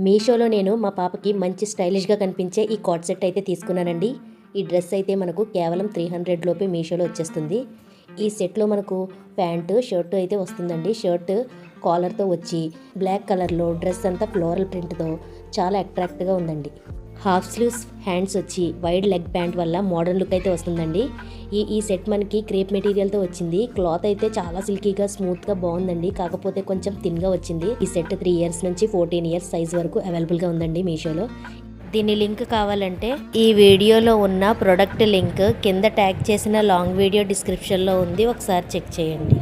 మీషోలో నేను మా పాపకి మంచి స్టైలిష్గా కనిపించే ఈ కాట్ సెట్ అయితే తీసుకున్నానండి. ఈ డ్రెస్ అయితే మనకు కేవలం 300 లోపే మీషోలో వచ్చేస్తుంది. ఈ సెట్లో మనకు ప్యాంటు షర్టు అయితే వస్తుందండి. షర్ట్ కాలర్తో వచ్చి బ్లాక్ కలర్లో డ్రెస్ అంతా ఫ్లోరల్ ప్రింట్తో చాలా అట్రాక్ట్గా ఉందండి. హాఫ్ స్లీవ్స్ హ్యాండ్స్ వచ్చి వైడ్ లెగ్ ప్యాంట్ వల్ల మోడర్న్ లుక్ అయితే వస్తుందండి. ఈ సెట్ మనకి క్రేప్ మెటీరియల్తో వచ్చింది. క్లాత్ అయితే చాలా సిల్కీగా స్మూత్గా బాగుందండి. కాకపోతే కొంచెం థిన్గా వచ్చింది. ఈ సెట్ 3 ఇయర్స్ నుంచి 14 ఇయర్స్ సైజ్ వరకు అవైలబుల్గా ఉందండి మీషోలో. దీని లింక్ కావాలంటే ఈ వీడియోలో ఉన్న ప్రొడక్ట్ లింక్ కింద ట్యాగ్ చేసిన లాంగ్ వీడియో డిస్క్రిప్షన్లో ఉంది, ఒకసారి చెక్ చేయండి.